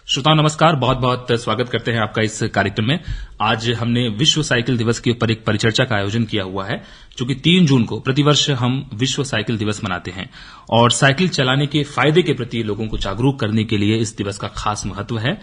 श्रोताओं नमस्कार, बहुत बहुत स्वागत करते हैं आपका इस कार्यक्रम में। आज हमने विश्व साइकिल दिवस के ऊपर एक परिचर्चा का आयोजन किया हुआ है, जो कि 3 जून को प्रतिवर्ष हम विश्व साइकिल दिवस मनाते हैं और साइकिल चलाने के फायदे के प्रति लोगों को जागरूक करने के लिए इस दिवस का खास महत्व है।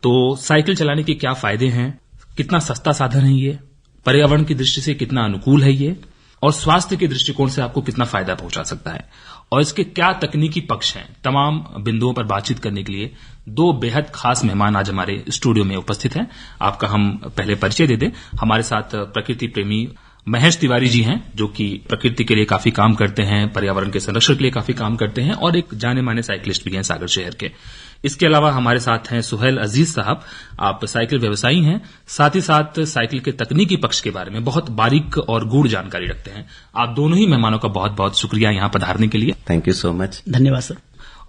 तो साइकिल चलाने के क्या फायदे हैं, कितना सस्ता साधन है ये, पर्यावरण की दृष्टि से कितना अनुकूल है ये, और स्वास्थ्य के दृष्टिकोण से आपको कितना फायदा पहुंचा सकता है, और इसके क्या तकनीकी पक्ष हैं, तमाम बिंदुओं पर बातचीत करने के लिए 2 बेहद खास मेहमान आज हमारे स्टूडियो में उपस्थित हैं। आपका हम पहले परिचय दे दें। हमारे साथ प्रकृति प्रेमी महेश तिवारी जी हैं, जो कि प्रकृति के लिए काफी काम करते हैं, पर्यावरण के संरक्षण के लिए काफी काम करते हैं और एक जाने माने साइकिलिस्ट भी हैं सागर शहर के। इसके अलावा हमारे साथ हैं सुहेल अजीज साहब, आप साइकिल व्यवसायी हैं, साथ ही साथ साइकिल के तकनीकी पक्ष के बारे में बहुत बारीक और गूढ़ जानकारी रखते हैं। आप दोनों ही मेहमानों का बहुत बहुत शुक्रिया यहां पधारने के लिए। Thank you so much. धन्यवाद सर।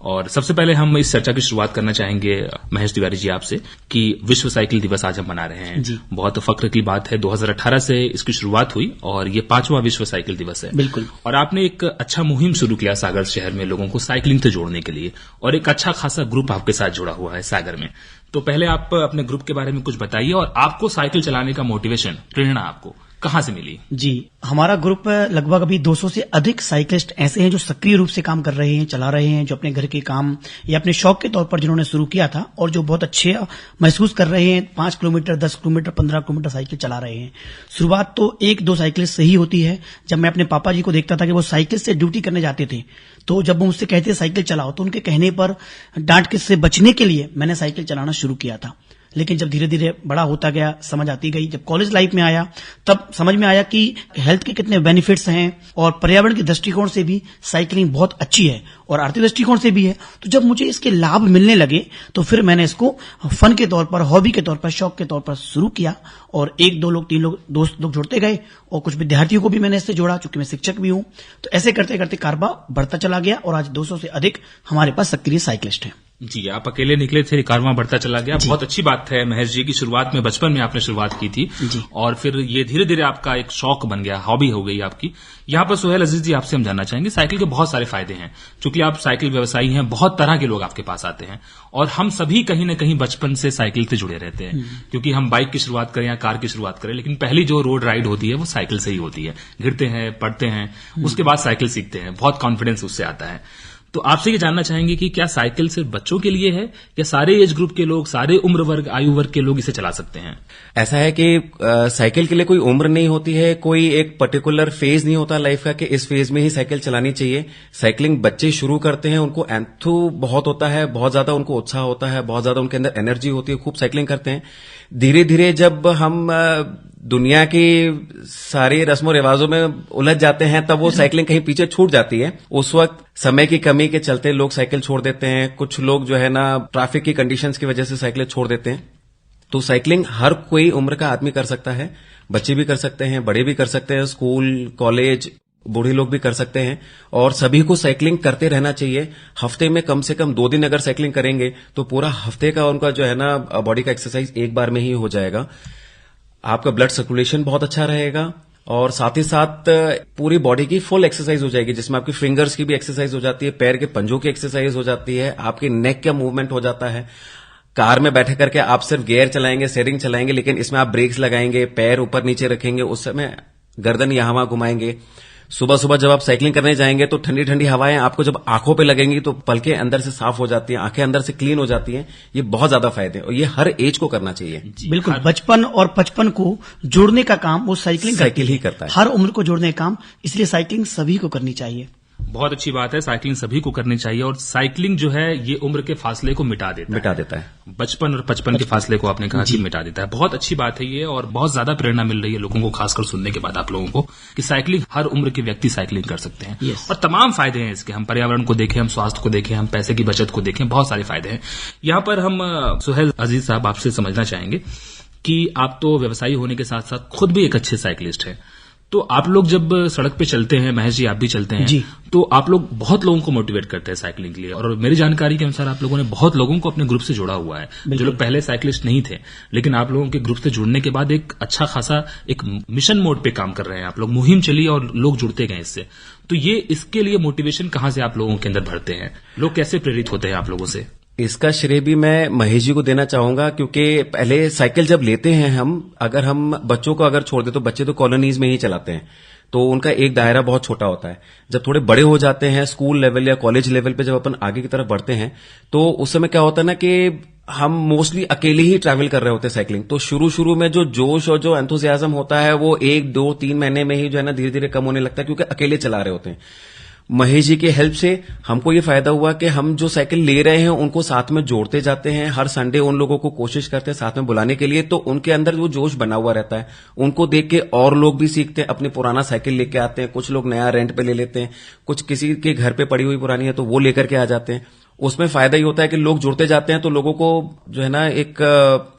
और सबसे पहले हम इस चर्चा की शुरुआत करना चाहेंगे महेश तिवारी जी आपसे कि विश्व साइकिल दिवस आज हम मना रहे हैं जी। बहुत फख्र की बात है, 2018 से इसकी शुरुआत हुई और ये 5वां विश्व साइकिल दिवस है। बिल्कुल। और आपने एक अच्छा मुहिम शुरू किया सागर शहर में लोगों को साइकिलिंग से जोड़ने के लिए, और एक अच्छा खासा ग्रुप आपके साथ जुड़ा हुआ है सागर में। तो पहले आप अपने ग्रुप के बारे में कुछ बताइए और आपको साइकिल चलाने का मोटिवेशन, प्रेरणा आपको कहां से मिली? जी, हमारा ग्रुप लगभग अभी 200 से अधिक साइकिलिस्ट ऐसे हैं जो सक्रिय रूप से काम कर रहे हैं, चला रहे हैं, जो अपने घर के काम या अपने शौक के तौर पर जिन्होंने शुरू किया था और जो बहुत अच्छे महसूस कर रहे हैं। 5 किलोमीटर, 10 किलोमीटर, 15 किलोमीटर साइकिल चला रहे हैं। शुरुआत तो 1-2 साइकिलिस्ट से ही होती है। जब मैं अपने पापा जी को देखता था कि वो साइकिल से ड्यूटी करने जाते थे, तो जब वो मुझसे कहते साइकिल चलाओ, तो उनके कहने पर डांट से बचने के लिए मैंने साइकिल चलाना शुरू किया था। लेकिन जब धीरे धीरे बड़ा होता गया, समझ आती गई, जब कॉलेज लाइफ में आया तब समझ में आया कि हेल्थ के कितने बेनिफिट्स हैं और पर्यावरण के दृष्टिकोण से भी साइकिलिंग बहुत अच्छी है और आर्थिक दृष्टिकोण से भी है। तो जब मुझे इसके लाभ मिलने लगे तो फिर मैंने इसको फन के तौर पर, हॉबी के तौर पर, शौक के तौर पर शुरू किया और 1-2 लोग, 3 लोग, दोस्त लोग जुड़ते गए और कुछ विद्यार्थियों को भी मैंने इससे जोड़ा, चूंकि मैं शिक्षक भी हूं। तो ऐसे करते करते कारवा बढ़ता चला गया और आज 200 से अधिक हमारे पास सक्रिय साइकिलिस्ट हैं। जी, आप अकेले निकले थे, कारवां बढ़ता चला गया। बहुत अच्छी बात है महेश जी की शुरुआत में, बचपन में आपने शुरुआत की थी और फिर ये धीरे धीरे आपका एक शौक बन गया, हॉबी हो गई आपकी। यहाँ पर सुहेल अजीज जी आपसे हम जानना चाहेंगे, साइकिल के बहुत सारे फायदे हैं। चूंकि आप साइकिल व्यवसायी हैं, बहुत तरह के लोग आपके पास आते हैं और हम सभी कहीं न कहीं बचपन से साइकिल से जुड़े रहते हैं, क्योंकि हम बाइक की शुरुआत करें या कार की शुरुआत करें, लेकिन पहली जो रोड राइड होती है वो साइकिल से ही होती है। गिरते हैं, पढ़ते हैं, उसके बाद साइकिल सीखते हैं, बहुत कॉन्फिडेंस उससे आता है। तो आपसे ये जानना चाहेंगे कि क्या साइकिल सिर्फ बच्चों के लिए है या सारे एज ग्रुप के लोग, सारे उम्र वर्ग, आयु वर्ग के लोग इसे चला सकते हैं? ऐसा है कि साइकिल के लिए कोई उम्र नहीं होती है, कोई एक पर्टिकुलर फेज नहीं होता लाइफ का कि इस फेज में ही साइकिल चलानी चाहिए। साइकिलिंग बच्चे शुरू करते हैं, उनको एंथू बहुत होता है, बहुत ज्यादा उनको उत्साह होता है, बहुत ज्यादा उनके अंदर एनर्जी होती है, खूब साइकिलिंग करते हैं। धीरे धीरे जब हम दुनिया की सारी रस्मों रिवाजों में उलझ जाते हैं, तब वो साइकिलिंग कहीं पीछे छूट जाती है। उस वक्त समय की कमी के चलते लोग साइकिल छोड़ देते हैं। कुछ लोग जो है ना, ट्रैफिक की कंडीशंस की वजह से साइकिल छोड़ देते हैं। तो साइकिलिंग हर कोई उम्र का आदमी कर सकता है, बच्चे भी कर सकते हैं, बड़े भी कर सकते हैं, स्कूल, कॉलेज, बूढ़े लोग भी कर सकते हैं और सभी को साइकिलिंग करते रहना चाहिए। हफ्ते में कम से कम 2 दिन अगर साइकिलिंग करेंगे तो पूरा हफ्ते का उनका जो है ना बॉडी का एक्सरसाइज एक बार में ही हो जाएगा। आपका ब्लड सर्कुलेशन बहुत अच्छा रहेगा और साथ ही साथ पूरी बॉडी की फुल एक्सरसाइज हो जाएगी, जिसमें आपकी फिंगर्स की भी एक्सरसाइज हो जाती है, पैर के पंजों की एक्सरसाइज हो जाती है, आपकी नेक का मूवमेंट हो जाता है। कार में बैठे करके आप सिर्फ गियर चलाएंगे, स्टीयरिंग चलाएंगे, लेकिन इसमें आप ब्रेक्स लगाएंगे, पैर ऊपर नीचे रखेंगे, उस समय गर्दन यहां वहां घुमाएंगे। सुबह सुबह जब आप साइकिलिंग करने जाएंगे तो ठंडी ठंडी हवाएं आपको जब आंखों पे लगेंगी तो पलकें अंदर से साफ हो जाती हैं, आंखें अंदर से क्लीन हो जाती हैं। ये बहुत ज्यादा फायदे हैं और ये हर एज को करना चाहिए। बिल्कुल, बचपन और 55 को जोड़ने का काम वो साइकिल ही करता है। हर उम्र को जोड़ने का काम, इसलिए साइकिलिंग सभी को करनी चाहिए। बहुत अच्छी बात है, साइकिलिंग सभी को करनी चाहिए और साइकिलिंग जो है ये उम्र के फासले को मिटा देता है। बचपन और 55 के फासले को आपने कहा कि मिटा देता है। बहुत अच्छी बात है ये और बहुत ज्यादा प्रेरणा मिल रही है लोगों को, खासकर सुनने के बाद आप लोगों को, कि साइकिलिंग हर उम्र के व्यक्ति साइकिलिंग कर सकते हैं और तमाम फायदे हैं इसके। हम पर्यावरण को देखें, हम स्वास्थ्य को देखें, हम पैसे की बचत को देखें, बहुत सारे फायदे हैं। यहाँ पर हम सुहेल अजीज साहब आपसे समझना चाहेंगे कि आप तो व्यवसायी होने के साथ साथ खुद भी एक अच्छे साइकिलिस्ट हैं। तो आप लोग जब सड़क पे चलते हैं, महेश जी आप भी चलते हैं, तो आप लोग बहुत लोगों को मोटिवेट करते हैं साइकिलिंग के लिए और मेरी जानकारी के अनुसार आप लोगों ने बहुत लोगों को अपने ग्रुप से जोड़ा हुआ है, जो लोग पहले साइकिलिस्ट नहीं थे, लेकिन आप लोगों के ग्रुप से जुड़ने के बाद एक अच्छा खासा एक मिशन मोड पे काम कर रहे हैं आप लोग। मुहिम चली और लोग जुड़ते गए इससे। तो ये इसके लिए मोटिवेशन कहां से आप लोगों के अंदर भरते हैं? लोग कैसे प्रेरित होते हैं आप लोगों से? इसका श्रेय भी मैं महेश जी को देना चाहूंगा, क्योंकि पहले साइकिल जब लेते हैं अगर हम बच्चों को अगर छोड़ दे तो बच्चे तो कॉलोनीज में ही चलाते हैं, तो उनका एक दायरा बहुत छोटा होता है। जब थोड़े बड़े हो जाते हैं, स्कूल लेवल या कॉलेज लेवल पे जब अपन आगे की तरफ बढ़ते हैं, तो उस समय क्या होता है ना कि हम मोस्टली अकेले ही ट्रैवल कर रहे होते हैं साइकिलिंग। तो शुरू में जो जोश और जो एंथुसियाज्म होता है वो 1, 2, 3 महीने में ही जो है ना धीरे धीरे कम होने लगता है, क्योंकि अकेले चला रहे होते हैं। महेश जी के हेल्प से हमको ये फायदा हुआ कि हम जो साइकिल ले रहे हैं उनको साथ में जोड़ते जाते हैं। हर संडे उन लोगों को कोशिश करते हैं साथ में बुलाने के लिए, तो उनके अंदर वो जोश बना हुआ रहता है। उनको देख के और लोग भी सीखते हैं, अपनी पुराना साइकिल लेके आते हैं। कुछ लोग नया रेंट पे ले लेते हैं, कुछ किसी के घर पे पड़ी हुई पुरानी है तो वो लेकर के आ जाते हैं। उसमें फायदा ही होता है कि लोग जुड़ते जाते हैं, तो लोगों को जो है ना एक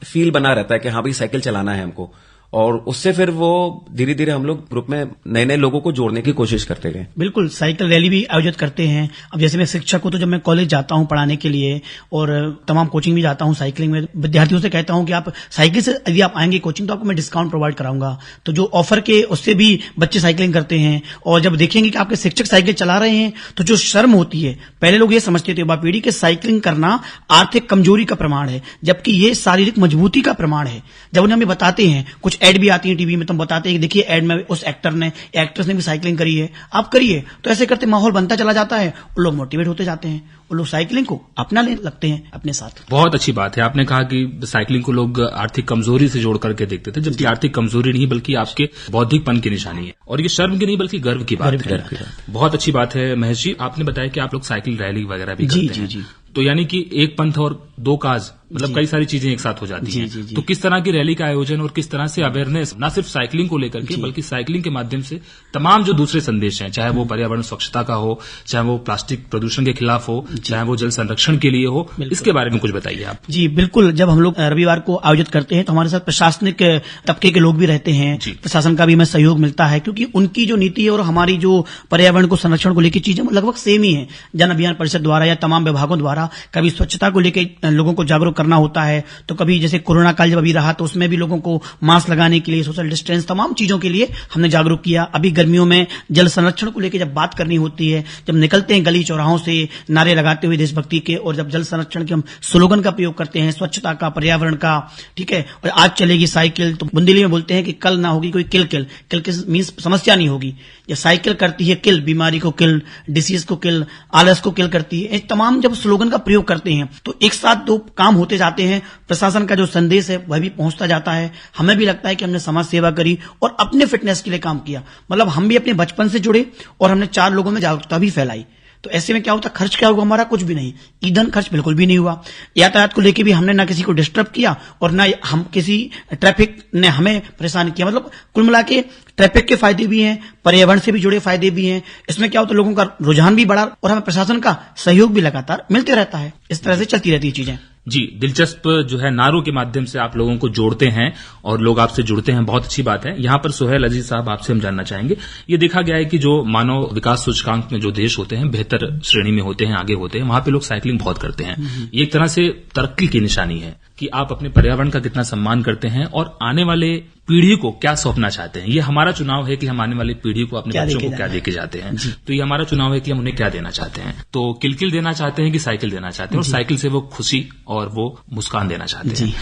फील बना रहता है कि हाँ भाई साइकिल चलाना है हमको, और उससे फिर वो धीरे धीरे हम लोग ग्रुप में नए नए लोगों को जोड़ने की कोशिश करते गए। बिल्कुल, साइकिल रैली भी आयोजित करते हैं। अब जैसे मैं शिक्षक हूं, तो जब मैं कॉलेज जाता हूं पढ़ाने के लिए और तमाम कोचिंग भी जाता हूं साइकिलिंग में, विद्यार्थियों से कहता हूं कि आप साइकिल से यदि आप आएंगे कोचिंग तो आपको मैं डिस्काउंट प्रोवाइड कराऊंगा। तो जो ऑफर के उससे भी बच्चे साइकिलिंग करते हैं, और जब देखेंगे कि आपके शिक्षक साइकिल चला रहे हैं तो जो शर्म होती है, पहले लोग ये समझते थे युवा पीढ़ी के साइकिलिंग करना आर्थिक कमजोरी का प्रमाण है, जबकि ये शारीरिक मजबूती का प्रमाण है। जब उन्हें हमें बताते हैं, कुछ एड भी आती है टीवी में, तुम बताते हैं कि देखिए एड में उस एक्टर ने एक्ट्रेस ने भी साइकिलिंग करी है, आप करिए। तो ऐसे करते माहौल बनता चला जाता है, वो लोग मोटिवेट होते जाते हैं, वो लोग साइकिलिंग को अपनाने लगते हैं अपने साथ। बहुत अच्छी बात है, आपने कहा कि साइकिलिंग को लोग आर्थिक कमजोरी से जोड़ करके देखते थे, जबकि आर्थिक कमजोरी नहीं बल्कि आपके बौद्धिकपन की निशानी है, और ये शर्म की नहीं बल्कि गर्व की बात है। बहुत अच्छी बात है। महेश जी, आपने बताया कि आप लोग साइकिल रैली वगैरह भी करते हैं, तो यानी कि एक पंथ और दो काज, मतलब कई सारी चीजें एक साथ हो जाती हैं। तो किस तरह की रैली का आयोजन और किस तरह से अवेयरनेस, न सिर्फ साइकिलिंग को लेकर के बल्कि साइकिलिंग के माध्यम से तमाम जो दूसरे संदेश हैं, चाहे वो पर्यावरण स्वच्छता का हो, चाहे वो प्लास्टिक प्रदूषण के खिलाफ हो, चाहे वो जल संरक्षण के लिए हो, इसके बारे में कुछ बताइए आप। जी बिल्कुल, जब हम लोग रविवार को आयोजित करते हैं तो हमारे साथ प्रशासनिक तबके के लोग भी रहते हैं, प्रशासन का भी हमें सहयोग मिलता है, क्योंकि उनकी जो नीति है और हमारी जो पर्यावरण को संरक्षण को लेकर चीजें लगभग सेम ही है। जन अभियान परिषद द्वारा या तमाम विभागों द्वारा कभी स्वच्छता को लेकर लोगों को जागरूक करना होता है, तो कभी जैसे कोरोना काल जब अभी रहा तो उसमें भी लोगों को मास्क लगाने के लिए, सोशल डिस्टेंस, तमाम चीजों के लिए हमने जागरूक किया। अभी गर्मियों में जल संरक्षण को लेकर जब बात करनी होती है, जब निकलते हैं गली चौराहों से नारे लगाते हुए देशभक्ति के, और जब जल संरक्षण के हम स्लोगन का प्रयोग करते हैं, स्वच्छता का, पर्यावरण का, ठीक है, और आज चलेगी साइकिल, तो बुंदेली में बोलते हैं कि कल ना होगी कोई किल मीन्स समस्या नहीं होगी। ये साइकिल करती है किल, बीमारी को किल, डिसीज को किल, आलस को किल करती है। तमाम जब स्लोगन का प्रयोग करते हैं तो एक साथ दो काम होते जाते हैं, प्रशासन का जो संदेश है वह भी पहुंचता जाता है, हमें भी लगता है कि हमने समाज सेवा करी और अपने फिटनेस के लिए काम किया। मतलब हम भी अपने बचपन से जुड़े और हमने 4 लोगों में जागरूकता भी फैलाई। तो ऐसे में क्या होता, खर्च क्या हुआ हमारा? कुछ भी नहीं, ईंधन खर्च बिल्कुल भी नहीं हुआ। यातायात को लेके भी हमने ना किसी को डिस्टर्ब किया और ना हम किसी ट्रैफिक ने हमें परेशान किया। मतलब कुल मिला के ट्रैफिक के फायदे भी हैं, पर्यावरण से भी जुड़े फायदे भी हैं। इसमें क्या होता, लोगों का रुझान भी बढ़ा और हमें प्रशासन का सहयोग भी लगातार मिलते रहता है। इस तरह से चलती रहती है चीजें। जी, दिलचस्प जो है नारों के माध्यम से आप लोगों को जोड़ते हैं और लोग आपसे जुड़ते हैं, बहुत अच्छी बात है। यहाँ पर सुहेल अजीज साहब, आपसे हम जानना चाहेंगे, ये देखा गया है कि जो मानव विकास सूचकांक में जो देश होते हैं, बेहतर श्रेणी में होते हैं, आगे होते हैं, वहां पे लोग साइकिलिंग बहुत करते हैं। ये एक तरह से तरक्की की निशानी है कि आप अपने पर्यावरण का कितना सम्मान करते हैं और आने वाले पीढ़ी को क्या सौंपना चाहते हैं। ये हमारा चुनाव है कि हम आने वाली पीढ़ी को, अपने बच्चों को क्या देके जाते हैं। तो ये हमारा चुनाव है कि हम उन्हें क्या देना चाहते हैं। तो किलकिल देना चाहते हैं कि साइकिल देना चाहते हैं, और साइकिल से वो खुशी और वो मुस्कान देना चाहते हैं।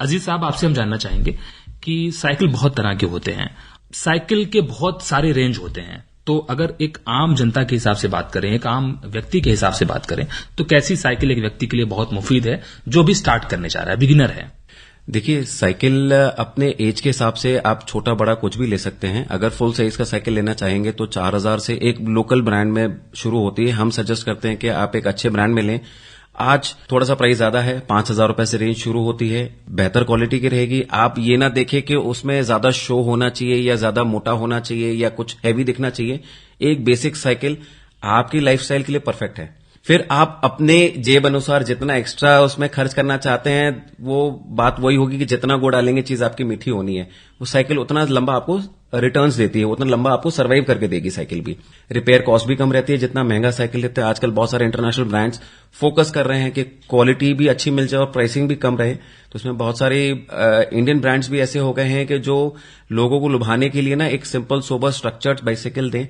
अजीज साहब, आपसे हम जानना चाहेंगे कि साइकिल बहुत तरह के होते हैं, साइकिल के बहुत सारे रेंज होते हैं। तो अगर एक आम जनता के हिसाब से बात करें, एक आम व्यक्ति के हिसाब से बात करें, तो कैसी साइकिल एक व्यक्ति के लिए बहुत मुफीद है जो भी स्टार्ट करने जा रहा है, बिगिनर है? देखिए, साइकिल अपने एज के हिसाब से आप छोटा बड़ा कुछ भी ले सकते हैं। अगर फुल साइज का साइकिल लेना चाहेंगे तो 4000 से एक लोकल ब्रांड में शुरू होती है। हम सजेस्ट करते हैं कि आप एक अच्छे ब्रांड में लें। आज थोड़ा सा प्राइस ज्यादा है, 5000 रुपए से रेंज शुरू होती है, बेहतर क्वालिटी की रहेगी। आप ये ना देखें कि उसमें ज्यादा शो होना चाहिए या ज्यादा मोटा होना चाहिए या कुछ हैवी दिखना चाहिए। एक बेसिक साइकिल आपकी लाइफस्टाइल के लिए परफेक्ट है। फिर आप अपने जेब अनुसार जितना एक्स्ट्रा उसमें खर्च करना चाहते हैं, वो बात वही होगी कि जितना गुड़ डालेंगे चीज आपकी मीठी होनी है। वो साइकिल उतना लंबा आपको रिटर्न्स देती है, उतना लंबा आपको सर्वाइव करके देगी साइकिल भी। रिपेयर कॉस्ट भी कम रहती है जितना महंगा साइकिल लेते हैं। आजकल बहुत सारे इंटरनेशनल ब्रांड्स फोकस कर रहे हैं कि क्वालिटी भी अच्छी मिल जाए और प्राइसिंग भी कम रहे। तो उसमें बहुत सारे इंडियन ब्रांड्स भी ऐसे हो गए हैं कि जो लोगों को लुभाने के लिए ना एक सिंपल सोबर स्ट्रक्चर्ड बाइसाइकिल दें,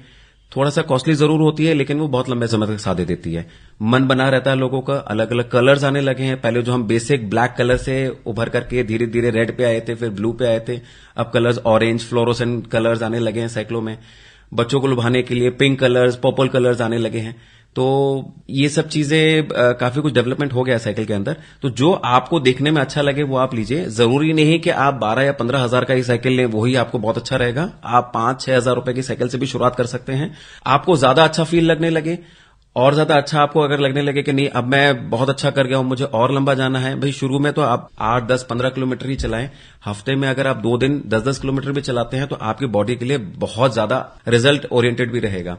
थोड़ा सा कॉस्टली जरूर होती है, लेकिन वो बहुत लंबे समय तक साथ दे देती है। मन बना रहता है लोगों का, अलग अलग कलर्स आने लगे हैं। पहले जो हम बेसिक ब्लैक कलर से उभर करके धीरे धीरे रेड पे आए थे, फिर ब्लू पे आए थे, अब कलर्स ऑरेंज फ्लोरोसेंट कलर्स आने लगे हैं साइकिलों में। बच्चों को लुभाने के लिए पिंक कलर्स, पर्पल कलर्स आने लगे हैं। तो ये सब चीजें काफी कुछ डेवलपमेंट हो गया है साइकिल के अंदर। तो जो आपको देखने में अच्छा लगे वो आप लीजिए। जरूरी नहीं कि आप 12 या 15 हजार का ही साइकिल लें, वही आपको बहुत अच्छा रहेगा। आप 5-6 हजार रुपए की साइकिल से भी शुरुआत कर सकते हैं। आपको ज्यादा अच्छा फील लगने लगे और ज्यादा अच्छा आपको अगर लगने लगे कि नहीं अब मैं बहुत अच्छा कर गया हूं, मुझे और लंबा जाना है, भाई शुरू में तो आप 8, 10, 15 किलोमीटर ही चलाएं। हफ्ते में अगर आप 2 दिन 10-10 किलोमीटर भी चलाते हैं तो आपकी बॉडी के लिए बहुत ज्यादा रिजल्ट ओरिएंटेड भी रहेगा।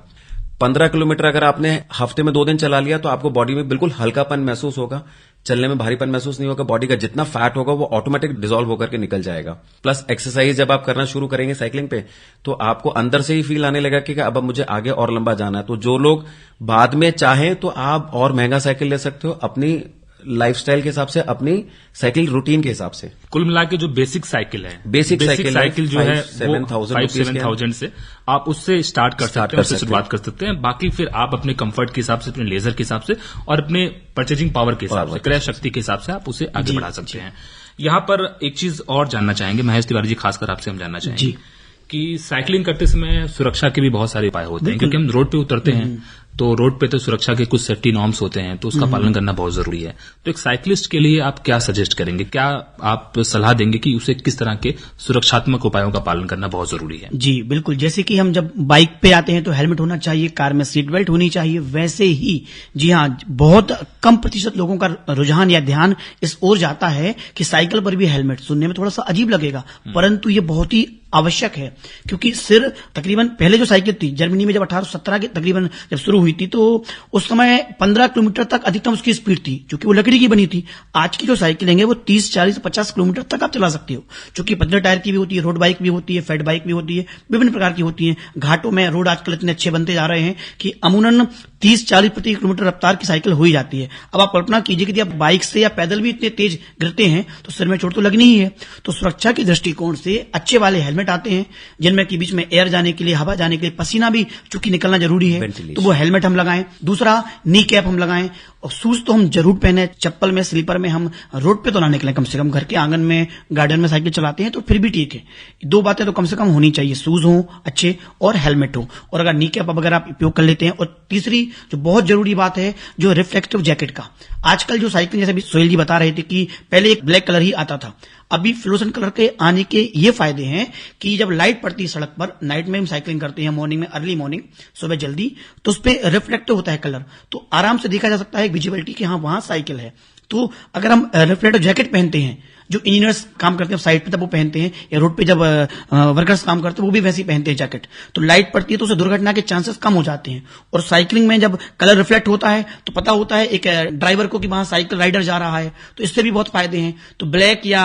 15 किलोमीटर अगर आपने हफ्ते में 2 दिन चला लिया तो आपको बॉडी में बिल्कुल हल्कापन महसूस होगा, चलने में भारीपन महसूस नहीं होगा। बॉडी का जितना फैट होगा वो ऑटोमेटिक डिसॉल्व होकर के निकल जाएगा। प्लस एक्सरसाइज जब आप करना शुरू करेंगे साइकिलिंग पे तो आपको अंदर से ही फील आने लगा कि अब मुझे आगे और लंबा जाना है। तो जो लोग बाद में चाहें तो आप और महंगा साइकिल ले सकते हो अपनी लाइफस्टाइल के हिसाब से, अपनी साइकिल रूटीन के हिसाब से। कुल मिला के जो बेसिक साइकिल है, बेसिक साइकिल जो है 5-7,000 से आप उससे स्टार्ट कर सकते हैं, उससे शुरुआत कर सकते हैं। बाकी फिर आप अपने कंफर्ट के हिसाब से, अपने लेजर के हिसाब से और अपने परचेजिंग पावर के हिसाब से, क्रय शक्ति के हिसाब से आप उसे आगे बढ़ा सकते हैं। यहाँ पर एक चीज और जानना चाहेंगे महेश तिवारी जी, खासकर आपसे हम जानना चाहेंगे कि साइकिलिंग करते समय सुरक्षा के भी बहुत सारे उपाय होते हैं, क्योंकि हम रोड पे उतरते हैं तो रोड पे तो सुरक्षा के कुछ सेफ्टी नॉर्म्स होते हैं, तो उसका पालन करना बहुत जरूरी है। तो एक साइकिलिस्ट के लिए आप क्या सजेस्ट करेंगे, क्या आप सलाह देंगे कि उसे किस तरह के सुरक्षात्मक उपायों का पालन करना बहुत जरूरी है? जी बिल्कुल, जैसे कि हम जब बाइक पे आते हैं तो हेलमेट होना चाहिए, कार में सीट बेल्ट होनी चाहिए, वैसे ही जी हाँ, बहुत कम प्रतिशत लोगों का रुझान या ध्यान इस ओर जाता है कि साइकिल पर भी हेलमेट। सुनने में थोड़ा सा अजीब लगेगा परंतु ये बहुत ही आवश्यक है, क्योंकि सिर तकरीबन पहले जो साइकिल थी जर्मनी में जब 1817 के तकरीबन जब शुरू हुई थी तो उस समय 15 किलोमीटर तक अधिकतम उसकी स्पीड थी, क्योंकि वो लकड़ी की बनी थी। आज की जो साइकिलें हैं वो 30, 40, 50 किलोमीटर तक आप चला सकते हो, क्योंकि पतले टायर की भी होती है, रोड बाइक भी होती है, फैट बाइक भी होती है, विभिन्न प्रकार की होती है। घाटों में रोड आजकल इतने अच्छे बनते जा रहे हैं कि अमूमन 30-40 प्रति किलोमीटर रफ्तार की साइकिल हो ही जाती है। अब आप कल्पना कीजिए कि आप बाइक से या पैदल भी इतने तेज गिरते हैं तो सिर में चोट तो लगनी ही है। तो सुरक्षा के दृष्टिकोण से अच्छे वाले हेलमेट आते हैं जिनमें कि बीच में एयर जाने के लिए, हवा जाने के लिए, पसीना भी चूंकि निकलना जरूरी है तो वो हेलमेट हम लगाएं। दूसरा, नी कैप हम लगाएं और शूज तो हम जरूर पहने। चप्पल में, स्लीपर में हम रोड पे तो ना निकलें, कम से कम घर के आंगन में, गार्डन में साइकिल चलाते हैं तो फिर भी ठीक है। 2 बातें तो कम से कम होनी चाहिए, शूज हो अच्छे और हेलमेट हो, और अगर नी कैप अगर आप उपयोग कर लेते हैं। और तीसरी जो बहुत जरूरी बात है, जो रिफ्लेक्टिव जैकेट का, आजकल जो साइकिल, जैसे अभी सोहेल जी बता रहे थे कि पहले एक ब्लैक कलर ही आता था, अभी फ्लोरोसेंट कलर के आने के ये फायदे हैं कि जब लाइट पड़ती है सड़क पर, नाइट में हम साइकिलिंग करते हैं, मॉर्निंग में, अर्ली मॉर्निंग, सुबह जल्दी, तो उस पर रिफ्लेक्टिव होता है कलर, तो आराम से देखा जा सकता है विजिबिलिटी कि हाँ वहां साइकिल है। तो अगर हम रिफ्लेक्टिव जैकेट पहनते हैं, जो इंजीनियर्स काम करते हैं साइड पे तब वो पहनते हैं, या रोड पे जब वर्कर्स काम करते हैं वो भी वैसे ही पहनते हैं जैकेट, तो लाइट पड़ती है तो उससे दुर्घटना के चांसेस कम हो जाते हैं। और साइकिलिंग में जब कलर रिफ्लेक्ट होता है तो पता होता है एक ड्राइवर को कि वहां साइकिल राइडर जा रहा है, तो इससे भी बहुत फायदे हैं। तो ब्लैक या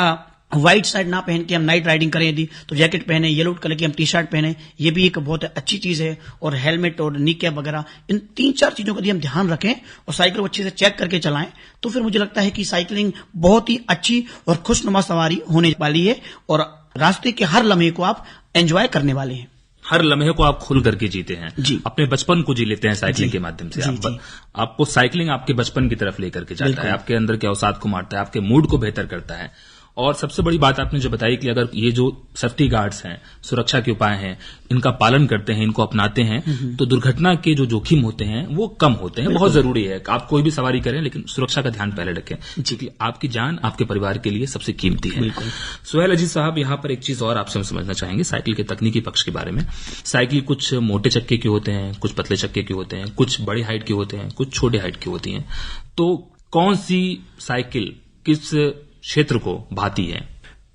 व्हाइट शर्ट ना पहन के हम नाइट राइडिंग करें यदि तो जैकेट पहने, येलो कलर की हम टी शर्ट पहने, ये भी एक बहुत अच्छी चीज है। और हेलमेट और नी कैप वगैरह, इन 3-4 चीजों को यदि हम ध्यान रखें और साइकिल को अच्छे से चेक करके चलाएं तो फिर मुझे लगता है कि साइकिलिंग बहुत ही अच्छी और खुशनुमा सवारी होने वाली है और रास्ते के हर लम्हे को आप एंजॉय करने वाले हैं। हर लम्हे को आप खुल करके जीते हैं जी। अपने बचपन को जी लेते हैं साइकिलिंग के माध्यम से। आपको साइकिलिंग आपके बचपन की तरफ लेकर के जाता है, आपके अंदर के अवसाद को मारता है, आपके मूड को बेहतर करता है। और सबसे बड़ी बात आपने जो बताई कि अगर ये जो सेफ्टी गार्ड्स हैं, सुरक्षा के उपाय हैं, इनका पालन करते हैं, इनको अपनाते हैं तो दुर्घटना के जो जोखिम होते हैं वो कम होते हैं। बहुत जरूरी है आप कोई भी सवारी करें लेकिन सुरक्षा का ध्यान पहले रखें, क्योंकि आपकी जान आपके परिवार के लिए सबसे कीमती है। सोहेल अजीज साहब, यहाँ पर एक चीज और आपसे हम समझना चाहेंगे साइकिल के तकनीकी पक्ष के बारे में। साइकिल कुछ मोटे चक्के के होते हैं, कुछ पतले चक्के के होते हैं, कुछ बड़ी हाइट के होते हैं, कुछ छोटे हाइट की होती हैं। तो कौन सी साइकिल किस क्षेत्र को भाती है?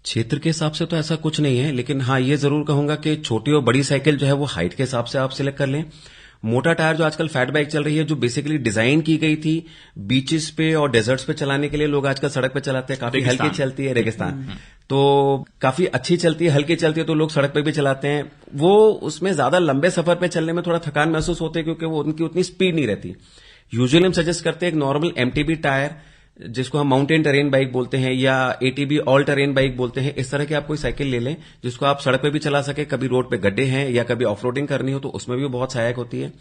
क्षेत्र के हिसाब से तो ऐसा कुछ नहीं है, लेकिन हाँ ये जरूर कहूंगा कि छोटी और बड़ी साइकिल जो है वो हाइट के हिसाब से आप सिलेक्ट कर लें। मोटा टायर जो आजकल फैट बाइक चल रही है, जो बेसिकली डिजाइन की गई थी बीचेस पे और डेजर्ट्स पे चलाने के लिए, लोग आजकल सड़क पे चलाते हैं, काफी हल्की चलती है, रेगिस्तान तो काफी अच्छी चलती है, हल्की चलती है तो लोग सड़क पे भी चलाते हैं। वो उसमें ज्यादा लंबे सफर पे चलने में थोड़ा थकान महसूस होती है क्योंकि वो उनकी उतनी स्पीड नहीं रहती। यूजुअली हम सजेस्ट करते हैं एक नॉर्मल एमटीबी टायर जिसको हम माउंटेन टेरेन बाइक बोलते हैं या एटीबी ऑल टेरेन बाइक बोलते हैं, इस तरह की आप कोई साइकिल ले लें जिसको आप सड़क पे भी चला सके, कभी रोड पे गड्ढे हैं या कभी ऑफ रोडिंग करनी हो तो उसमें भी बहुत सहायक होती है।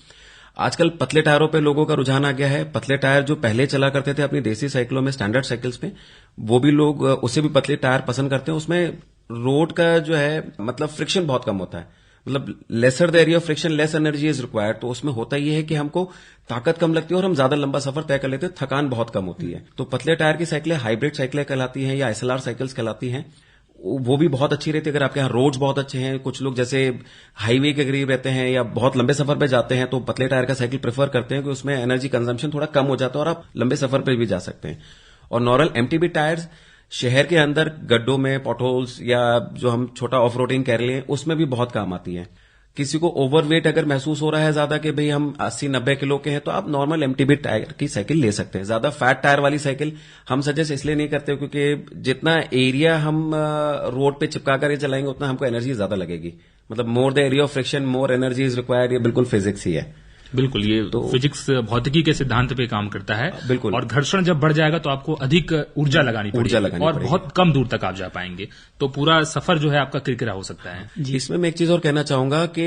आजकल पतले टायरों पे लोगों का रुझान आ गया है। पतले टायर जो पहले चला करते थे अपनी देसी साइकिलों में, स्टैंडर्ड साइकिल्स पे, वो भी लोग उससे भी पतले टायर पसंद करते हैं। उसमें रोड का जो है मतलब फ्रिक्शन बहुत कम होता है, मतलब lesser the area of friction less energy is required. तो उसमें होता यह है कि हमको ताकत कम लगती है और हम ज्यादा लंबा सफर तय कर लेते हैं, थकान बहुत कम होती है। तो पतले टायर की साइकिलें हाइब्रिड साइकिलें कहलाती हैं या एसएलआर साइकिल्स कहलाती हैं, वो भी बहुत अच्छी रहती है। अगर आपके यहाँ रोड्स बहुत अच्छे हैं, कुछ लोग जैसे हाईवे के करीब रहते हैं या बहुत लंबे सफर पे जाते हैं तो पतले टायर का साइकिल प्रेफर करते हैं कि उसमें एनर्जी कंजम्पशन थोड़ा कम हो जाता है और आप लंबे सफर पे भी जा सकते हैं। और नॉर्मल एमटीबी टायर्स शहर के अंदर गड्ढों में, पॉटहोल्स या जो हम छोटा ऑफ रोडिंग कह रहे हैं उसमें भी बहुत काम आती है। किसी को ओवरवेट अगर महसूस हो रहा है ज्यादा कि भाई हम 80-90 किलो के हैं तो आप नॉर्मल एमटीबी टायर की साइकिल ले सकते हैं। ज्यादा फैट टायर वाली साइकिल हम सजेस्ट इसलिए नहीं करते क्योंकि जितना एरिया हम रोड पे चिपका कर चलाएंगे उतना हमको एनर्जी ज्यादा लगेगी। मतलब more the area of friction more energy is required, ये बिल्कुल फिजिक्स ही है। बिल्कुल, ये तो फिजिक्स भौतिकी के सिद्धांत पे काम करता है। बिल्कुल। और घर्षण जब बढ़ जाएगा तो आपको अधिक ऊर्जा लगानी पड़ेगी और बहुत कम दूर तक आप जा पाएंगे, तो पूरा सफर जो है आपका किरकिरा हो सकता है। इसमें मैं एक चीज और कहना चाहूंगा कि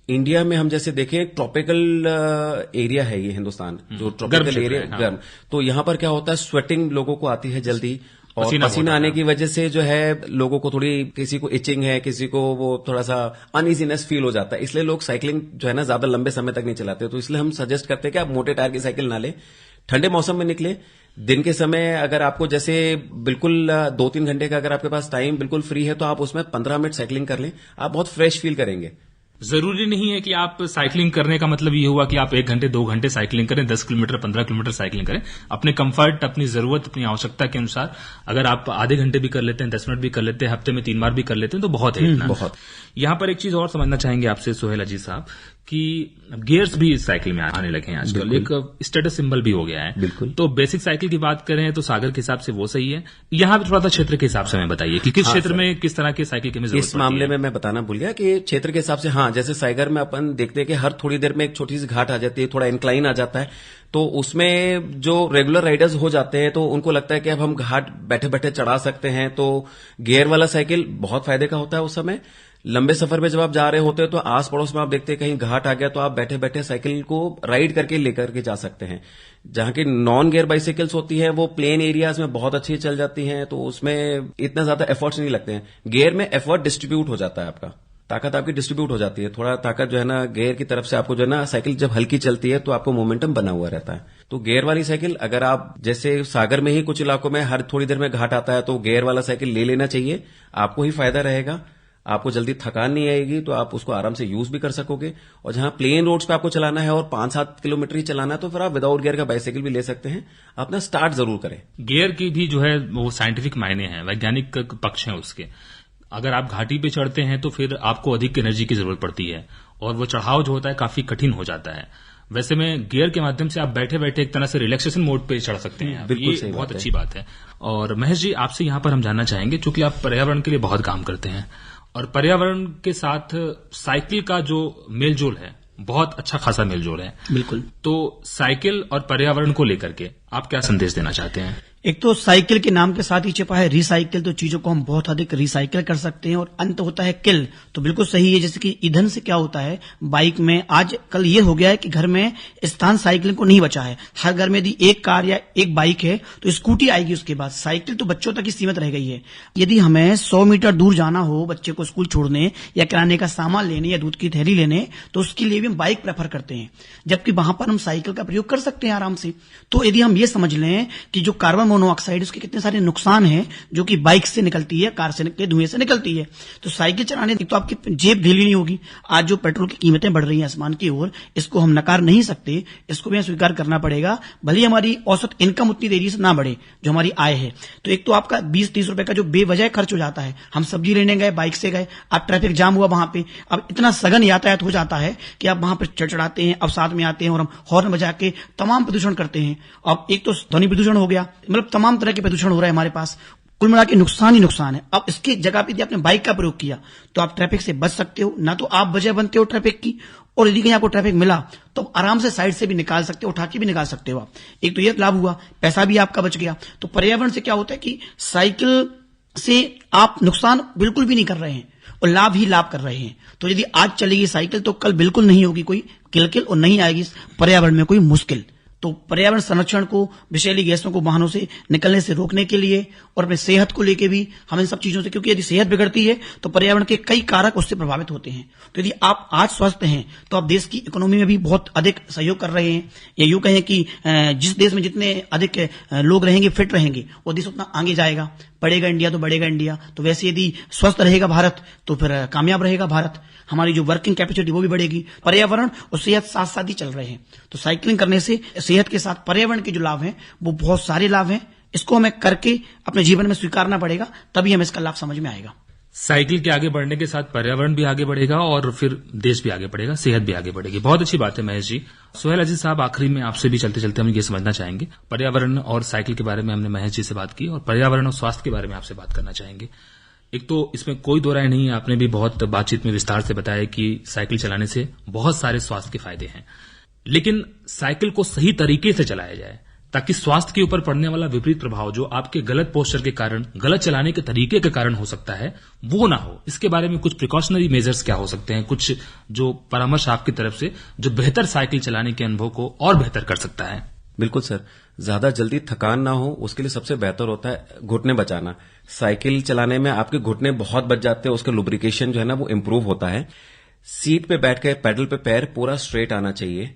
इंडिया में हम जैसे देखें ट्रॉपिकल एरिया है ये हिंदुस्तान, जो ट्रॉपिकल एरिया गर्म, तो यहां पर क्या होता है स्वेटिंग लोगों को आती है जल्दी और पसीना आने की वजह से जो है लोगों को थोड़ी, किसी को इचिंग है, किसी को वो थोड़ा सा अनइजीनेस फील हो जाता है, इसलिए लोग साइकिलिंग जो है ना ज्यादा लंबे समय तक नहीं चलाते। तो इसलिए हम सजेस्ट करते हैं कि आप मोटे टायर की साइकिल ना लें, ठंडे मौसम में निकले। दिन के समय अगर आपको जैसे बिल्कुल 2-3 घंटे का अगर आपके पास टाइम बिल्कुल फ्री है तो आप उसमें 15 मिनट साइकिलिंग कर लें, आप बहुत फ्रेश फील करेंगे। जरूरी नहीं है कि आप साइकिलिंग करने का मतलब ये हुआ कि आप 1 घंटे 2 घंटे साइकिलिंग करें, 10 किलोमीटर 15 किलोमीटर साइकिलिंग करें। अपने कंफर्ट, अपनी जरूरत, अपनी आवश्यकता के अनुसार अगर आप आधे घंटे भी कर लेते हैं, 10 मिनट भी कर लेते हैं, हफ्ते में 3 बार भी कर लेते हैं तो बहुत है इतना। बहुत। यहां पर एक चीज और समझना चाहेंगे आपसे सोहेल अजीज साहब कि गियर्स भी इस साइकिल में आने लगे हैं आजकल, एक स्टेटस सिंबल भी हो गया है। बिल्कुल। तो बेसिक साइकिल की बात करें तो सागर के हिसाब से वो सही है। यहां पर थोड़ा सा क्षेत्र के हिसाब से हमें बताइए कि किस क्षेत्र में किस तरह की साइकिल की हमें जरूरत इस मामले में मैं बताना भूल गया कि क्षेत्र के हिसाब से, हाँ, जैसे सागर में अपन देखते हैं कि हर थोड़ी देर में एक छोटी सी घाट आ जाती है, थोड़ा इंक्लाइन आ जाता है, तो उसमें जो रेगुलर राइडर्स हो जाते हैं तो उनको लगता है कि अब हम घाट बैठे बैठे चढ़ा सकते हैं, तो गियर वाला साइकिल बहुत फायदे का होता है उस समय। लंबे सफर में जब आप जा रहे होते हैं तो आस पड़ोस में आप देखते हैं कहीं घाट आ गया तो आप बैठे बैठे साइकिल को राइड करके लेकर के जा सकते हैं। जहां की नॉन गियर बाइसाइकिल्स होती हैं वो प्लेन एरियाज में बहुत अच्छी चल जाती हैं, तो उसमें इतना ज्यादा एफर्ट्स नहीं लगते हैं। गियर में एफर्ट डिस्ट्रीब्यूट हो जाता है, आपका ताकत आपकी डिस्ट्रीब्यूट हो जाती है, थोड़ा ताकत जो है ना गियर की तरफ से आपको जो है ना, साइकिल जब हल्की चलती है तो आपको मोमेंटम बना हुआ रहता है। तो गियर वाली साइकिल अगर आप जैसे सागर में ही कुछ इलाकों में हर थोड़ी देर में घाट आता है तो गियर वाला साइकिल ले लेना चाहिए, आपको ही फायदा रहेगा, आपको जल्दी थकान नहीं आएगी, तो आप उसको आराम से यूज भी कर सकोगे। और जहां प्लेन रोड्स पे आपको चलाना है और 5-7 किलोमीटर ही चलाना है तो फिर आप विदाउट गियर का बाइसाइकिल भी ले सकते हैं। अपना स्टार्ट जरूर करें। गियर की भी जो है वो साइंटिफिक मायने हैं, वैज्ञानिक पक्ष हैं उसके। अगर आप घाटी पे चढ़ते हैं तो फिर आपको अधिक एनर्जी की जरूरत पड़ती है और वो चढ़ाव जो होता है काफी कठिन हो जाता है। वैसे में गियर के माध्यम से आप बैठे बैठे एक तरह से रिलैक्सेशन मोड पे चढ़ सकते हैं। बिल्कुल, ये बहुत अच्छी बात है। और महेश जी, आपसे यहां पर हम जानना चाहेंगे, चूंकि आप पर्यावरण के लिए बहुत काम करते हैं और पर्यावरण के साथ साइकिल का जो मेलजोल है बहुत अच्छा खासा मेलजोल है। बिल्कुल। तो साइकिल और पर्यावरण को लेकर के आप क्या संदेश देना चाहते हैं? एक तो साइकिल के नाम के साथ ही छिपा है रिसाइकिल, तो चीजों को हम बहुत अधिक रिसाइकिल कर सकते हैं। और अंत होता है किल, तो बिल्कुल सही है। जैसे कि ईंधन से क्या होता है, बाइक में आज कल ये हो गया है कि घर में स्थान साइकिल को नहीं बचा है। हर घर में यदि एक कार या एक बाइक है तो स्कूटी आएगी, उसके बाद साइकिल तो बच्चों तक ही सीमित रह गई है। यदि हमें 100 मीटर दूर जाना हो बच्चे को स्कूल छोड़ने या किराने का सामान लेने या दूध की थैली लेने, तो उसके लिए भी हम बाइक प्रेफर करते हैं, जबकि वहां पर हम साइकिल का प्रयोग कर सकते हैं आराम से। तो यदि हम ये समझ लें कि जो कार्बन मोनोऑक्साइड उसके कितने सारे नुकसान हैं जो कि बाइक से निकलती है, कार से के धुएं से निकलती है, तो साइकिल चलाने तो आपकी जेब ढीली नहीं होगी। आज जो पेट्रोल की कीमतें बढ़ रही हैं आसमान की ओर, इसको हम नकार नहीं सकते, इसको भी स्वीकार करना पड़ेगा। भले हमारी औसत इनकम उतनी तेजी से ना बढ़े जो हमारी आय है, तो एक तो आपका 20-30 रुपए का जो बेवजह खर्च हो जाता है। हम सब्जी लेने गए, बाइक से गए, अब ट्रैफिक जाम हुआ वहां पे, अब इतना सघन यातायात हो जाता है कि आप वहां पर चढ़ाते हैं, अब साथ में आते हैं और हम हॉर्न बजा के तमाम प्रदूषण करते हैं। अब एक तो ध्वनि प्रदूषण हो गया, मतलब तमाम तरह के प्रदूषण हो रहा है हमारे पास। कुल मिला के नुकसान ही नुकसान है। अब इसकी जगह पे यदि आपने बाइक का प्रयोग किया तो आप ट्रैफिक से बच सकते हो, ना तो आप वजह बनते हो ट्रैफिक की, और यदि कहीं आपको ट्रैफिक मिला तो आराम से साइड से भी निकाल सकते हो, उठा के भी निकाल सकते हो आप। एक तो ये लाभ हुआ, पैसा भी आपका बच गया। तो पर्यावरण से क्या होता है कि साइकिल से आप नुकसान बिल्कुल भी नहीं कर रहे हैं और लाभ ही लाभ कर रहे हैं। तो यदि आज चलेगी साइकिल तो कल बिल्कुल नहीं होगी कोई किलकिल और नहीं आएगी पर्यावरण में कोई मुश्किल। तो पर्यावरण संरक्षण को, विषैली गैसों को वाहनों से निकलने से रोकने के लिए और अपने सेहत को लेके भी हम इन सब चीजों से, क्योंकि यदि सेहत बिगड़ती है तो पर्यावरण के कई कारक उससे प्रभावित होते हैं। तो यदि आप आज स्वस्थ हैं तो आप देश की इकोनॉमी में भी बहुत अधिक सहयोग कर रहे हैं। या यूं कहें कि जिस देश में जितने अधिक लोग रहेंगे, फिट रहेंगे, वो देश उतना आगे जाएगा। बढ़ेगा इंडिया तो बढ़ेगा इंडिया। तो वैसे यदि स्वस्थ रहेगा भारत तो फिर कामयाब रहेगा भारत। हमारी जो वर्किंग कैपेसिटी वो भी बढ़ेगी। पर्यावरण और सेहत साथ साथ ही चल रहे हैं। तो साइकिलिंग करने से सेहत के साथ पर्यावरण के जो लाभ हैं वो बहुत सारे लाभ हैं। इसको हमें करके अपने जीवन में स्वीकारना पड़ेगा, तभी हमें इसका लाभ समझ में आएगा। साइकिल के आगे बढ़ने के साथ पर्यावरण भी आगे बढ़ेगा और फिर देश भी आगे बढ़ेगा, सेहत भी आगे बढ़ेगी। बहुत अच्छी बात है महेश जी। सुहेल अजीज साहब, आखिरी में आपसे भी चलते चलते हम ये समझना चाहेंगे, पर्यावरण और साइकिल के बारे में हमने महेश जी से बात की और पर्यावरण और स्वास्थ्य के बारे में आपसे बात करना चाहेंगे। एक तो इसमें कोई दो राय नहीं है, आपने भी बहुत बातचीत में विस्तार से बताया कि साइकिल चलाने से बहुत सारे स्वास्थ्य के फायदे हैं, लेकिन साइकिल को सही तरीके से चलाया जाए ताकि स्वास्थ्य के ऊपर पड़ने वाला विपरीत प्रभाव जो आपके गलत पोस्चर के कारण, गलत चलाने के तरीके के कारण हो सकता है, वो ना हो। इसके बारे में कुछ प्रिकॉशनरी मेजर्स क्या हो सकते हैं, कुछ जो परामर्श आपकी तरफ से जो बेहतर साइकिल चलाने के अनुभव को और बेहतर कर सकता है? बिल्कुल सर, ज्यादा जल्दी थकान ना हो उसके लिए सबसे बेहतर होता है घुटने बचाना। साइकिल चलाने में आपके घुटने बहुत बच जाते हैं, उसका लुब्रिकेशन जो है ना वो इंप्रूव होता है। सीट पे बैठ के पेडल पे पैर पूरा स्ट्रेट आना चाहिए,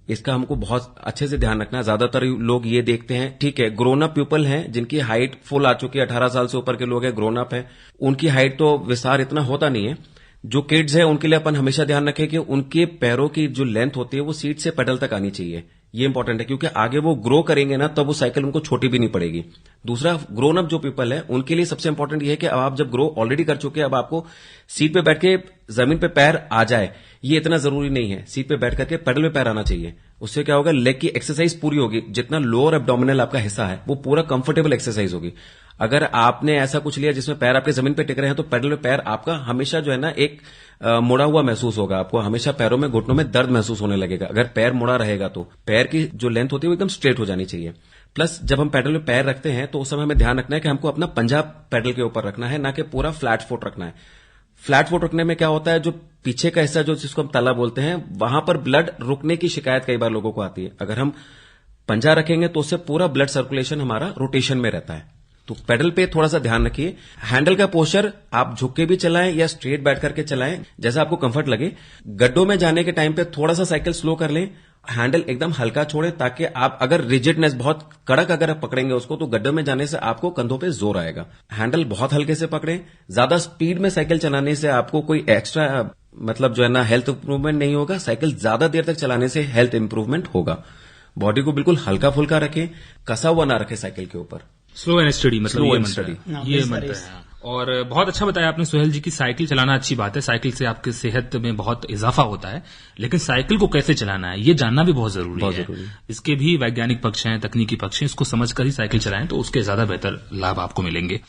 इसका हमको बहुत अच्छे से ध्यान रखना है। ज्यादातर लोग ये देखते हैं, ठीक है ग्रोन अप पीपल हैं जिनकी हाइट फुल आ चुकी है, 18 साल से ऊपर के लोग हैं, ग्रोन अप है, उनकी हाइट तो विस्तार इतना होता नहीं है। जो किड्स है उनके लिए अपन हमेशा ध्यान रखें कि उनके पैरों की जो लेंथ होती है वो सीट से पेडल तक आनी चाहिए। ये इंपॉर्टेंट है क्योंकि आगे वो ग्रो करेंगे ना तब वो साइकिल उनको छोटी भी नहीं पड़ेगी। दूसरा, ग्रोन अप जो पीपल है उनके लिए सबसे इंपॉर्टेंट ये है कि अब आप जब ग्रो ऑलरेडी कर चुके हैं, अब आपको सीट पे बैठ के जमीन पे पैर आ जाए ये इतना जरूरी नहीं है। सीट पे बैठ करके पेडल पे पैर आना चाहिए। उससे क्या होगा, लेग की एक्सरसाइज पूरी होगी, जितना लोअर एब्डोमिनल आपका हिस्सा है वो पूरा कंफर्टेबल एक्सरसाइज होगी। अगर आपने ऐसा कुछ लिया जिसमें पैर आपके जमीन पे टिक रहे हैं तो पेडल पे पैर आपका हमेशा जो है ना एक मुड़ा हुआ महसूस होगा, आपको हमेशा पैरों में, घुटनों में दर्द महसूस होने लगेगा। अगर पैर मुड़ा रहेगा तो पैर की जो लेंथ होती है वो एकदम स्ट्रेट हो जानी चाहिए। प्लस जब हम पेडल में पैर रखते हैं तो उस समय हमें ध्यान रखना है कि हमको अपना पंजा पेडल के ऊपर रखना है, ना कि पूरा फ्लैट फुट रखना है। फ्लैट फुट रखने में क्या होता है, जो पीछे का हिस्सा जो जिसको हम तला बोलते हैं वहां पर ब्लड रुकने की शिकायत कई बार लोगों को आती है। अगर हम पंजा रखेंगे तो उससे पूरा ब्लड सर्कुलेशन हमारा रोटेशन में रहता है। तो पेडल पे थोड़ा सा ध्यान रखिए। हैंडल का पोस्चर आप झुक के भी चलाएं या स्ट्रेट बैठ करके चलाएं, जैसा आपको कंफर्ट लगे। गड्ढों में जाने के टाइम पे थोड़ा सा साइकिल स्लो कर लें, हैंडल एकदम हल्का छोड़ें ताकि आप अगर रिजिडनेस बहुत कड़क अगर आप पकड़ेंगे उसको तो गड्ढे में जाने से आपको कंधों पे जोर आएगा। हैंडल बहुत हल्के से पकड़ें। ज्यादा स्पीड में साइकिल चलाने से आपको कोई एक्स्ट्रा मतलब जो है ना हेल्थ इंप्रूवमेंट नहीं होगा। साइकिल ज्यादा देर तक चलाने से हेल्थ इंप्रूवमेंट होगा। बॉडी को बिल्कुल हल्का फुल्का रखें, कसा हुआ ना रखें साइकिल के ऊपर। स्लो एंड स्टडी, मतलब Slow ये and मंत्र steady. है, ये मंत्र है। और बहुत अच्छा बताया आपने सुहेल जी की साइकिल चलाना अच्छी बात है, साइकिल से आपकी सेहत में बहुत इजाफा होता है, लेकिन साइकिल को कैसे चलाना है ये जानना भी बहुत जरूरी है। इसके भी वैज्ञानिक पक्ष हैं, तकनीकी पक्ष हैं, इसको समझकर ही साइकिल चलाएं तो उसके ज्यादा बेहतर लाभ आपको मिलेंगे।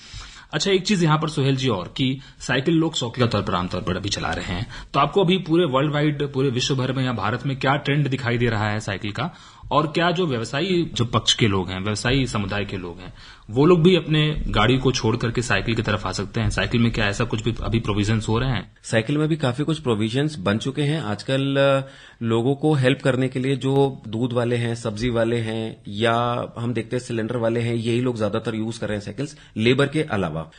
अच्छा, एक चीज यहां पर सुहेल जी और कि साइकिल लोग शौकिया तौर पर आमतौर पर अभी चला रहे हैं, तो आपको अभी पूरे वर्ल्ड वाइड, पूरे विश्व भर में या भारत में क्या ट्रेंड दिखाई दे रहा है साइकिल का, और क्या जो व्यवसायी जो पक्ष के लोग हैं, व्यवसायी समुदाय के लोग हैं, वो लोग भी अपने गाड़ी को छोड़ करके साइकिल की तरफ आ सकते हैं? साइकिल में क्या ऐसा कुछ भी अभी प्रोविजंस हो रहे हैं? साइकिल में भी काफी कुछ प्रोविजंस बन चुके हैं आजकल। लोगों को हेल्प करने के लिए जो दूध वाले हैं, सब्जी वाले हैं, या हम देखते हैं सिलेंडर वाले हैं, यही लोग ज्यादातर यूज कर रहे हैं साइकिल्स, लेबर के अलावा।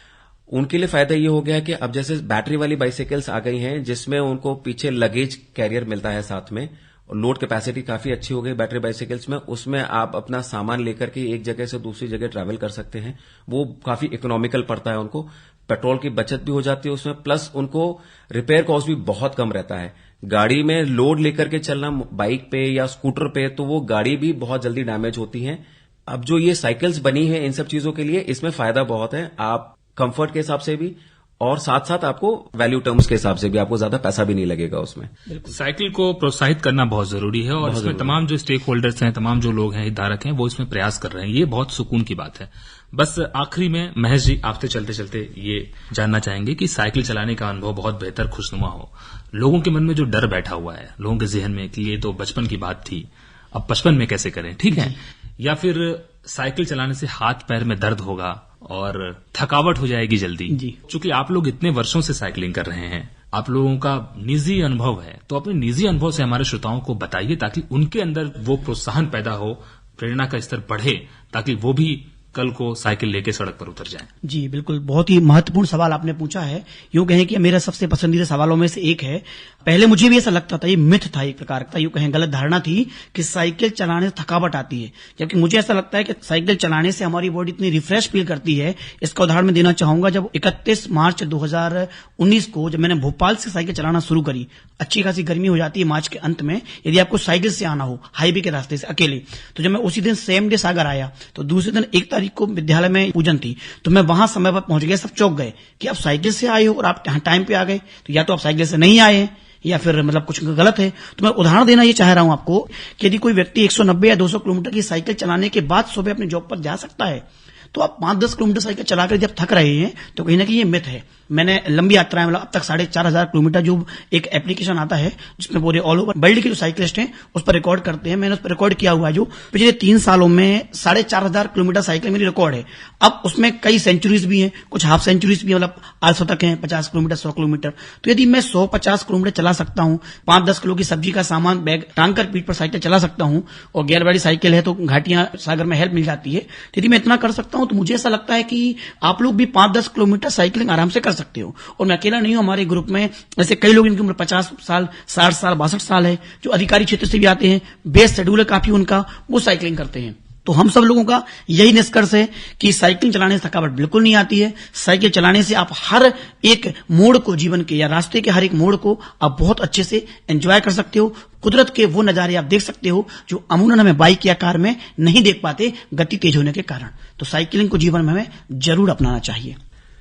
उनके लिए फायदा ये हो गया कि अब जैसे बैटरी वाली बाइसाइकिल्स आ गई हैं जिसमें उनको पीछे लगेज कैरियर मिलता है साथ में, और लोड कैपेसिटी काफी अच्छी हो गई बैटरी बाइसाइकिल्स में। उसमें आप अपना सामान लेकर के एक जगह से दूसरी जगह ट्रैवल कर सकते हैं। वो काफी इकोनॉमिकल पड़ता है उनको, पेट्रोल की बचत भी हो जाती है उसमें, प्लस उनको रिपेयर कॉस्ट भी बहुत कम रहता है। गाड़ी में लोड लेकर के चलना बाइक पे या स्कूटर पे तो वो गाड़ी भी बहुत जल्दी डैमेज होती है। अब जो ये साइकिल्स बनी है इन सब चीजों के लिए, इसमें फायदा बहुत है, आप कंफर्ट के हिसाब से भी और साथ साथ आपको वैल्यू टर्म्स के हिसाब से भी आपको ज्यादा पैसा भी नहीं लगेगा उसमें। साइकिल को प्रोत्साहित करना बहुत जरूरी है और इसमें तमाम जो स्टेक होल्डर्स हैं, तमाम जो लोग हैं, हितधारक हैं, वो इसमें प्रयास कर रहे हैं, ये बहुत सुकून की बात है। बस आखिरी में महेश जी आपसे चलते चलते ये जानना चाहेंगे कि साइकिल चलाने का अनुभव बहुत बेहतर खुशनुमा हो, लोगों के मन में जो डर बैठा हुआ है, लोगों के जहन में कि ये तो बचपन की बात थी, अब 55 में कैसे करें, ठीक है, या फिर साइकिल चलाने से हाथ पैर में दर्द होगा और थकावट हो जाएगी जल्दी। चूंकि आप लोग इतने वर्षों से साइकिलिंग कर रहे हैं, आप लोगों का निजी अनुभव है, तो अपने निजी अनुभव से हमारे श्रोताओं को बताइए ताकि उनके अंदर वो प्रोत्साहन पैदा हो, प्रेरणा का स्तर बढ़े, ताकि वो भी कल को साइकिल लेके सड़क पर उतर जाएं। जी बिल्कुल, बहुत ही महत्वपूर्ण सवाल आपने पूछा है। यूं कहें कि मेरा सबसे पसंदीदा सवालों में से एक है। पहले मुझे भी ऐसा लगता था, ये मिथ था एक प्रकार का, यूं कहें गलत धारणा थी कि साइकिल चलाने से थकावट आती है, जबकि मुझे ऐसा लगता है कि साइकिल चलाने से हमारी बॉडी इतनी रिफ्रेश फील करती है। इसका उदाहरण मैं देना चाहूंगा। जब 31 मार्च 2019 को जब मैंने भोपाल से साइकिल चलाना शुरू करी, अच्छी खासी गर्मी हो जाती है मार्च के अंत में, यदि आपको साइकिल से आना हो हाईवे के रास्ते से अकेले, तो जब मैं उसी दिन सेम डे सागर आया तो दूसरे दिन 1 तारीख को विद्यालय में पूजन थी, तो मैं वहां समय पर पहुंच गया। सब चौंक गए कि आप साइकिल से आए हो और आप टाइम पे आ गए, तो या तो आप साइकिल से नहीं आए हैं या फिर मतलब कुछ गलत है। तो मैं उदाहरण देना ये चाह रहा हूं आपको कि यदि कोई व्यक्ति 190 या 200 किलोमीटर की साइकिल चलाने के बाद सुबह अपने जॉब पर जा सकता है, तो आप 5-10 किलोमीटर साइकिल चलाकर जब थक रहे हैं तो कहीं ना कहीं ये मिथ है। मैंने लंबी यात्राएं, मतलब अब तक 4,500 किलोमीटर, जो एक एप्लीकेशन आता है जिसमें पूरे ऑल ओवर वर्ल्ड के जो साइकिलिस्ट हैं उस पर रिकॉर्ड करते हैं, मैंने उस पर रिकॉर्ड किया हुआ है। जो पिछले 3 सालों में 4,500 किलोमीटर साइकिल मेरी रिकॉर्ड है। अब उसमें कई सेंचुरीज भी हैं, कुछ हाफ सेंचुरीज भी, मतलब 800 तक हैं, 50 किलोमीटर, 100 किलोमीटर। तो यदि मैं 150 किलोमीटर चला सकता हूं, 5-10 किलो की सब्जी का सामान बैग टांग कर पीठ पर साइकिल चला सकता हूं, और गियर साइकिल है तो घाटियां सागर में हेल्प मिल जाती है, यदि मैं इतना कर सकता हूं तो मुझे ऐसा लगता है कि आप लोग भी 5-10 किलोमीटर साइकिलिंग आराम से कर सकते हो। और मैं अकेला नहीं हूं, हमारे ग्रुप में ऐसे कई लोग, इनकी उम्र 50 साल, 60 साल, 62 साल है, जो अधिकारी क्षेत्र से भी आते हैं, बेस शेड्यूल है काफी उनका, वो साइकिलिंग करते हैं। तो हम सब लोगों का यही निष्कर्ष है कि साइकिल चलाने से थकावट बिल्कुल नहीं आती है। साइकिल चलाने से आप हर एक मोड़ को, जीवन के या रास्ते के हर एक मोड़ को आप बहुत अच्छे से एंजॉय कर सकते हो। कुदरत के वो नजारे आप देख सकते हो जो अमूमन हमें बाइक या कार में नहीं देख पाते, गति तेज होने के कारण। तो साइकिलिंग को जीवन में हमें जरूर अपनाना चाहिए।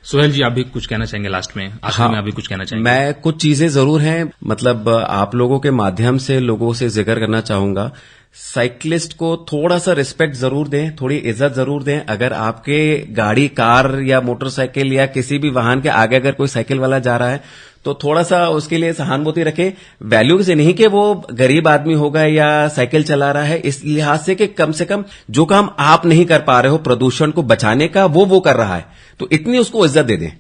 सोहेल जी, आप भी कुछ कहना चाहेंगे लास्ट में? आखिर में आप भी कुछ कहना चाहेंगे? मैं कुछ चीजें जरूर हैं, मतलब आप लोगों के माध्यम से लोगों से जिक्र करना चाहूंगा। साइकिलिस्ट को थोड़ा सा रिस्पेक्ट जरूर दें, थोड़ी इज्जत जरूर दें। अगर आपके गाड़ी, कार या मोटरसाइकिल या किसी भी वाहन के आगे अगर कोई साइकिल वाला जा रहा है तो थोड़ा सा उसके लिए सहानुभूति रखें। वैल्यू से नहीं कि वो गरीब आदमी होगा या साइकिल चला रहा है, इस लिहाज से कि कम से कम जो काम आप नहीं कर पा रहे हो प्रदूषण को बचाने का, वो कर रहा है, तो इतनी उसको इज्जत दे दें।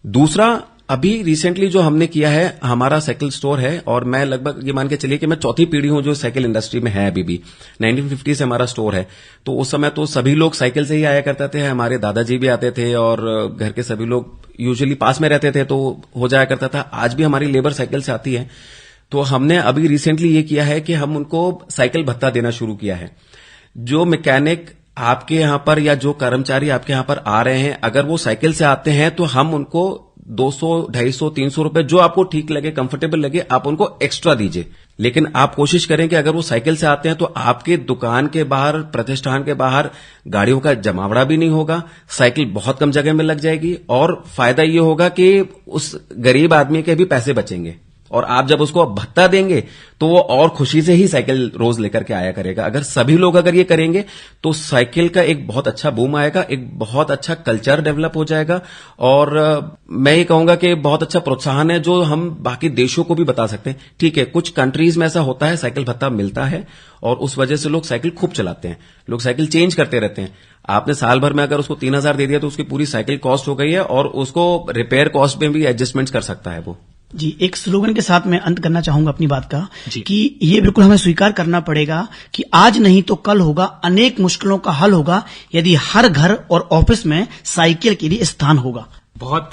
दूसरा, अभी रिसेंटली जो हमने किया है, हमारा साइकिल स्टोर है और मैं लगभग ये मान के चलिए कि मैं चौथी पीढ़ी हूं जो साइकिल इंडस्ट्री में है। अभी भी 1950 से हमारा स्टोर है। तो उस समय तो सभी लोग साइकिल से ही आया करते थे, हमारे दादाजी भी आते थे और घर के सभी लोग यूजुअली पास में रहते थे तो हो जाया करता था। आज भी हमारी लेबर साइकिल से आती है। तो हमने अभी रिसेंटली ये किया है कि हम उनको साइकिल भत्ता देना शुरू किया है। जो मैकेनिक आपके यहां पर या जो कर्मचारी आपके यहां पर आ रहे हैं, अगर वो साइकिल से आते हैं तो हम उनको 200, 250, 300 रुपए जो आपको ठीक लगे, कंफर्टेबल लगे, आप उनको एक्स्ट्रा दीजिए। लेकिन आप कोशिश करें कि अगर वो साइकिल से आते हैं तो आपके दुकान के बाहर, प्रतिष्ठान के बाहर गाड़ियों का जमावड़ा भी नहीं होगा, साइकिल बहुत कम जगह में लग जाएगी और फायदा ये होगा कि उस गरीब आदमी के भी पैसे बचेंगे। और आप जब उसको भत्ता देंगे तो वो और खुशी से ही साइकिल रोज लेकर के आया करेगा। अगर सभी लोग अगर ये करेंगे तो साइकिल का एक बहुत अच्छा बूम आएगा, एक बहुत अच्छा कल्चर डेवलप हो जाएगा और मैं ये कहूंगा कि बहुत अच्छा प्रोत्साहन है जो हम बाकी देशों को भी बता सकते हैं। ठीक है, कुछ कंट्रीज में ऐसा होता है, साइकिल भत्ता मिलता है और उस वजह से लोग साइकिल खूब चलाते हैं, लोग साइकिल चेंज करते रहते हैं। आपने साल भर में अगर उसको 3,000 दे दिया तो उसकी पूरी साइकिल कॉस्ट हो गई है और उसको रिपेयर कॉस्ट में भी एडजस्टमेंट कर सकता है वो। जी, एक स्लोगन के साथ मैं अंत करना चाहूंगा अपनी बात का कि ये बिल्कुल हमें स्वीकार करना पड़ेगा कि आज नहीं तो कल होगा, अनेक मुश्किलों का हल होगा यदि हर घर और ऑफिस में साइकिल के लिए स्थान होगा। बहुत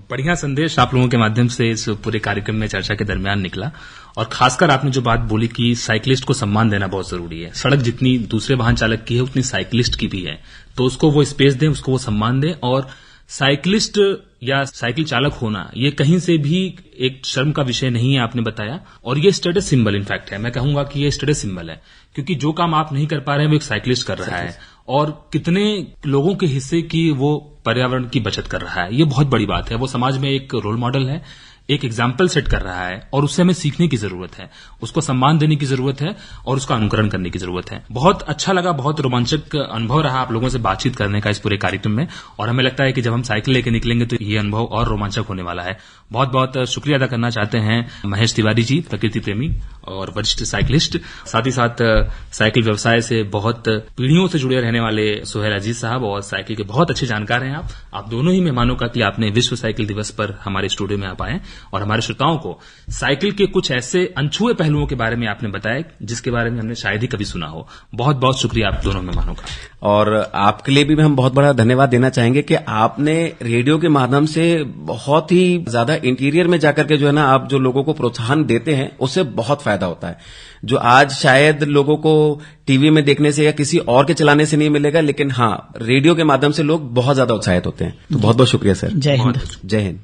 बढ़िया संदेश आप लोगों के माध्यम से इस पूरे कार्यक्रम में चर्चा के दरमियान निकला और खासकर आपने जो बात बोली कि साइकिलिस्ट को सम्मान देना बहुत जरूरी है। सड़क जितनी दूसरे वाहन चालक की है उतनी साइकिलिस्ट की भी है, तो उसको वो स्पेस दें, उसको वो सम्मान दें। और साइकिलिस्ट या साइकिल चालक होना ये कहीं से भी एक शर्म का विषय नहीं है, आपने बताया, और ये स्टेटस सिंबल इनफैक्ट है। मैं कहूंगा कि ये स्टेटस सिंबल है क्योंकि जो काम आप नहीं कर पा रहे हैं वो एक साइकिलिस्ट कर रहा है और कितने लोगों के हिस्से की वो पर्यावरण की बचत कर रहा है। ये बहुत बड़ी बात है, वो समाज में एक रोल मॉडल है, एक एग्जाम्पल सेट कर रहा है और उससे हमें सीखने की जरूरत है, उसको सम्मान देने की जरूरत है और उसका अनुकरण करने की जरूरत है। बहुत अच्छा लगा, बहुत रोमांचक अनुभव रहा आप लोगों से बातचीत करने का इस पूरे कार्यक्रम में, और हमें लगता है कि जब हम साइकिल लेके निकलेंगे तो ये अनुभव और रोमांचक होने वाला है। बहुत बहुत शुक्रिया अदा करना चाहते हैं महेश तिवारी जी, प्रकृति प्रेमी और वरिष्ठ साइकिलिस्ट, साथ ही साथ साइकिल व्यवसाय से बहुत पीढ़ियों से जुड़े रहने वाले सुहेल अजीज साहब, और साइकिल के बहुत अच्छे जानकार हैं आप दोनों ही मेहमानों का कि आपने विश्व साइकिल दिवस पर हमारे स्टूडियो में आप आए और हमारे श्रोताओं को साइकिल के कुछ ऐसे अनछुए पहलुओं के बारे में आपने बताया जिसके बारे में हमने शायद ही कभी सुना हो। बहुत बहुत शुक्रिया आप दोनों मेहमानों का। और आपके लिए भी हम बहुत बड़ा धन्यवाद देना चाहेंगे कि आपने रेडियो के माध्यम से बहुत ही ज्यादा इंटीरियर में जाकर के जो है ना, आप जो लोगों को प्रोत्साहन देते हैं उससे बहुत फायदा होता है, जो आज शायद लोगों को टीवी में देखने से या किसी और के चलाने से नहीं मिलेगा, लेकिन हाँ रेडियो के माध्यम से लोग बहुत ज्यादा उत्साहित होते हैं। तो बहुत बहुत शुक्रिया सर। जय हिंद। जय हिंद।